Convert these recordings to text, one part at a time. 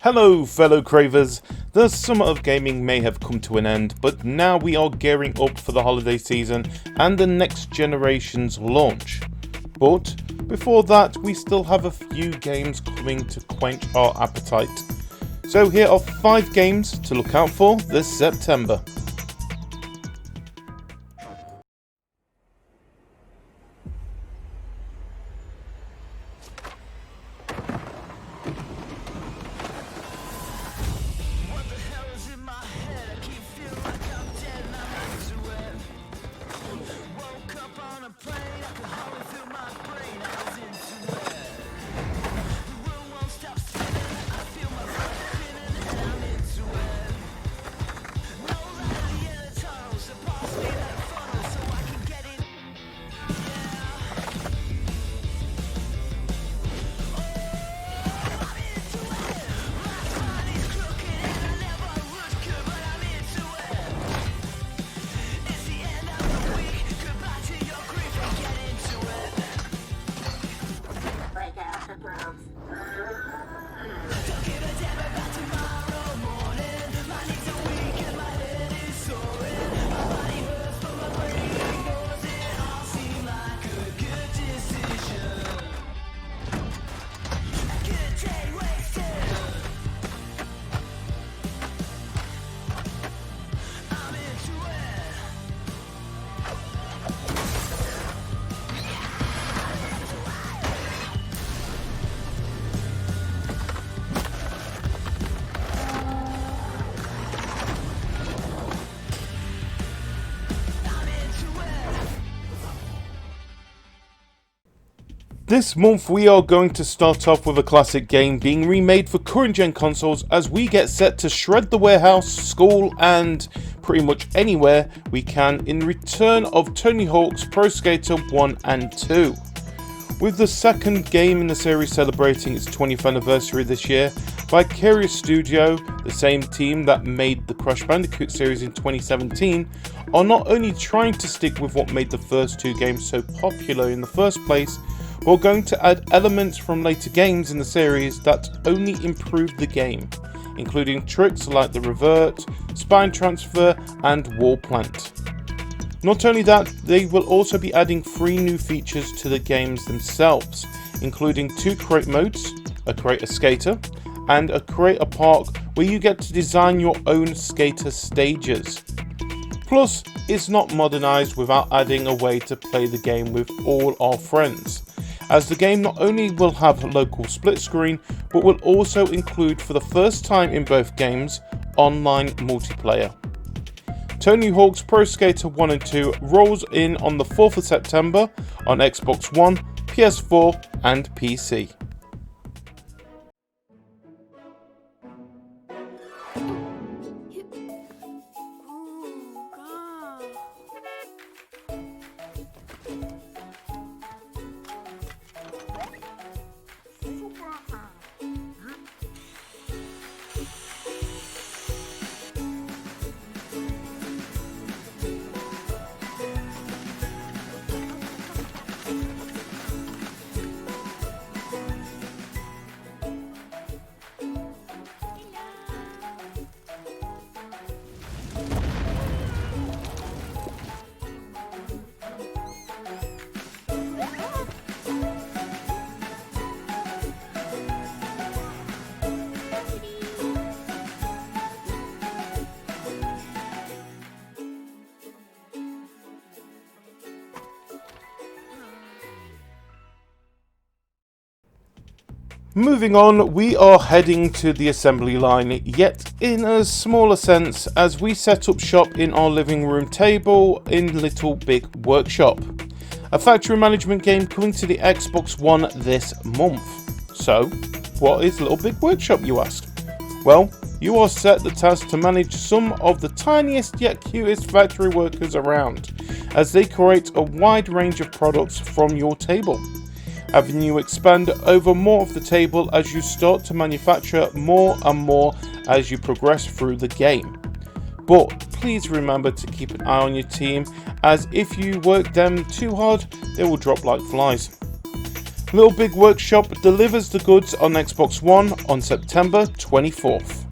Hello fellow cravers, the summer of gaming may have come to an end, but now we are gearing up for the holiday season and the next generation's launch. But before that, we still have a few games coming to quench our appetite. So here are 5 games to look out for this September. This month we are going to start off with a classic game being remade for current gen consoles as we get set to shred the warehouse, school and pretty much anywhere we can in return of Tony Hawk's Pro Skater 1 and 2. With the second game in the series celebrating its 20th anniversary this year, Vicarious Studio, the same team that made the Crash Bandicoot series in 2017, are not only trying to stick with what made the first 2 games so popular in the first place, we're going to add elements from later games in the series that only improve the game, including tricks like the revert, spine transfer and wall plant. Not only that, they will also be adding 3 new features to the games themselves, including 2 crate modes, a Create a Skater, and a Create a Park where you get to design your own skater stages. Plus, it's not modernized without adding a way to play the game with all our friends, as the game not only will have local split screen, but will also include for the first time in both games, online multiplayer. Tony Hawk's Pro Skater 1 and 2 rolls in on the 4th of September on Xbox One, PS4 and PC. Moving on, we are heading to the assembly line, yet in a smaller sense, as we set up shop in our living room table in Little Big Workshop, a factory management game coming to the Xbox One this month. So, what is Little Big Workshop, you ask? Well, you are set the task to manage some of the tiniest yet cutest factory workers around, as they create a wide range of products from your table, having you expand over more of the table as you start to manufacture more and more as you progress through the game. But please remember to keep an eye on your team, as if you work them too hard, they will drop like flies. Little Big Workshop delivers the goods on Xbox One on September 24th.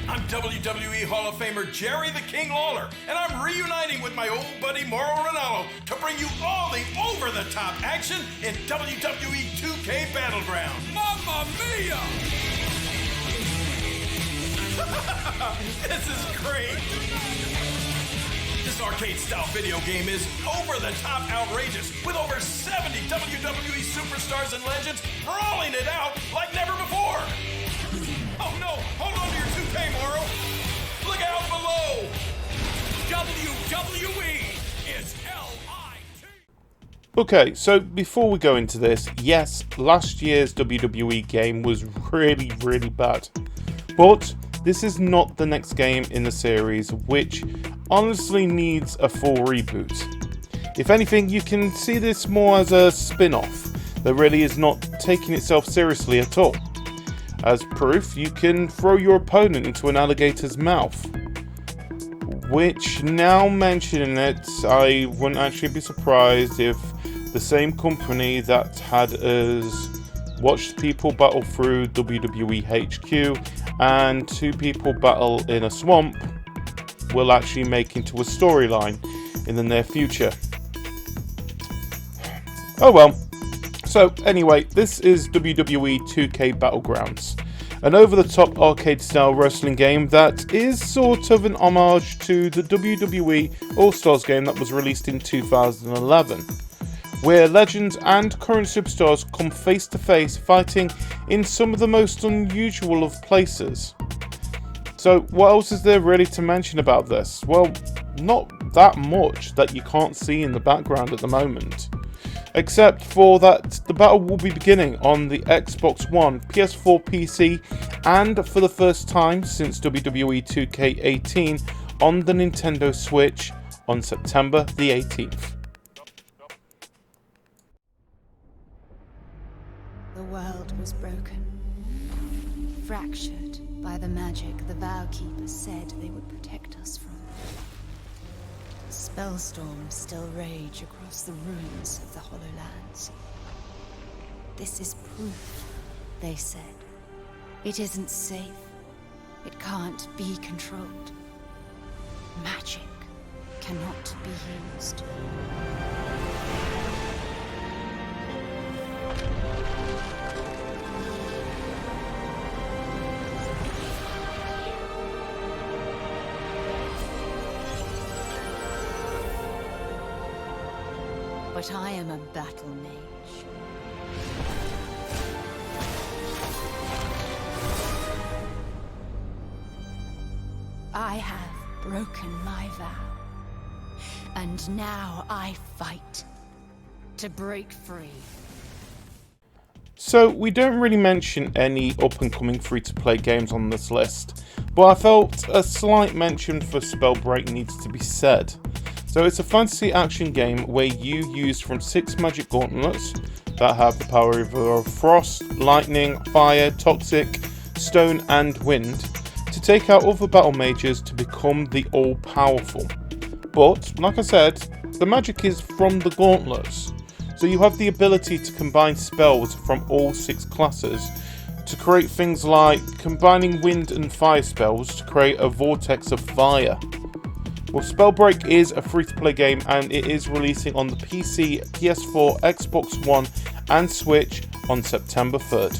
I'm WWE Hall of Famer Jerry the King Lawler, and I'm reuniting with my old buddy Mauro Ranallo to bring you all the over-the-top action in WWE 2K Battlegrounds. Mamma mia! This is great! This arcade-style video game is over-the-top outrageous, with over 70 WWE superstars and legends brawling it out like never before! Oh no! Hold on to your 2K, Mauro! Look out below! WWE is LIT! Okay, so before we go into this, yes, last year's WWE game was really, really bad. But this is not the next game in the series, which honestly needs a full reboot. If anything, you can see this more as a spin-off that really is not taking itself seriously at all. As proof, you can throw your opponent into an alligator's mouth. Which, now mentioning it, I wouldn't actually be surprised if the same company that had us watch people battle through WWE HQ and two people battle in a swamp will actually make into a storyline in the near future. Oh well. So anyway, this is WWE 2K Battlegrounds, an over-the-top arcade-style wrestling game that is sort of an homage to the WWE All-Stars game that was released in 2011, where legends and current superstars come face-to-face fighting in some of the most unusual of places. So what else is there really to mention about this? Well, not that much that you can't see in the background at the moment. Except for that the battle will be beginning on the Xbox One, PS4, PC, and for the first time since WWE 2K18 on the Nintendo Switch on September the 18th. The world was broken, fractured by the magic the Vow Keepers said they would protect us from. Spellstorms still rage across the ruins of the Hollowlands. This is proof, they said. It isn't safe. It can't be controlled. Magic cannot be used. But I am a battle mage. I have broken my vow. And now I fight to break free. So we don't really mention any up-and-coming free-to-play games on this list, but I felt a slight mention for Spellbreak needs to be said. So it's a fantasy action game where you use from 6 magic gauntlets that have the power of frost, lightning, fire, toxic, stone and wind to take out other battle mages to become the all-powerful. But, like I said, the magic is from the gauntlets, so you have the ability to combine spells from all 6 classes to create things like combining wind and fire spells to create a vortex of fire. Well, Spellbreak is a free-to-play game and it is releasing on the PC, PS4, Xbox One and Switch on September 3rd.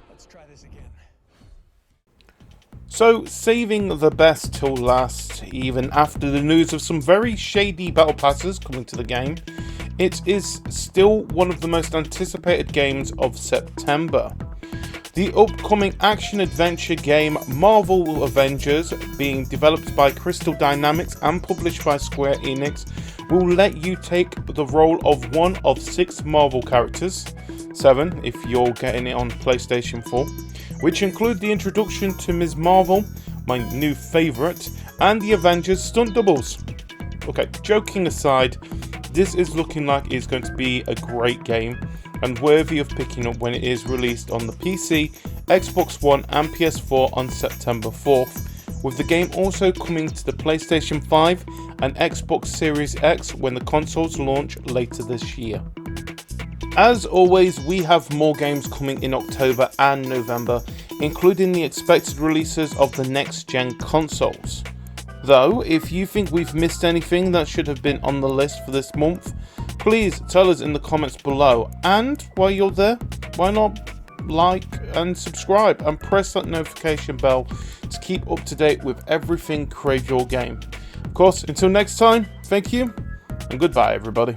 Let's try this again. So, saving the best till last, even after the news of some very shady battle passes coming to the game, it is still one of the most anticipated games of September. The upcoming action-adventure game Marvel Avengers, being developed by Crystal Dynamics and published by Square Enix, will let you take the role of one of 6 Marvel characters, 7 if you're getting it on PlayStation 4, which include the introduction to Ms. Marvel, my new favourite, and the Avengers stunt doubles. Okay, joking aside, this is looking like it's going to be a great game and worthy of picking up when it is released on the PC, Xbox One and PS4 on September 4th, with the game also coming to the PlayStation 5 and Xbox Series X when the consoles launch later this year. As always, we have more games coming in October and November, including the expected releases of the next-gen consoles. Though, if you think we've missed anything that should have been on the list for this month, please tell us in the comments below, and while you're there, why not like and subscribe and press that notification bell to keep up to date with everything Crave Your Game. Of course, until next time, thank you and goodbye everybody.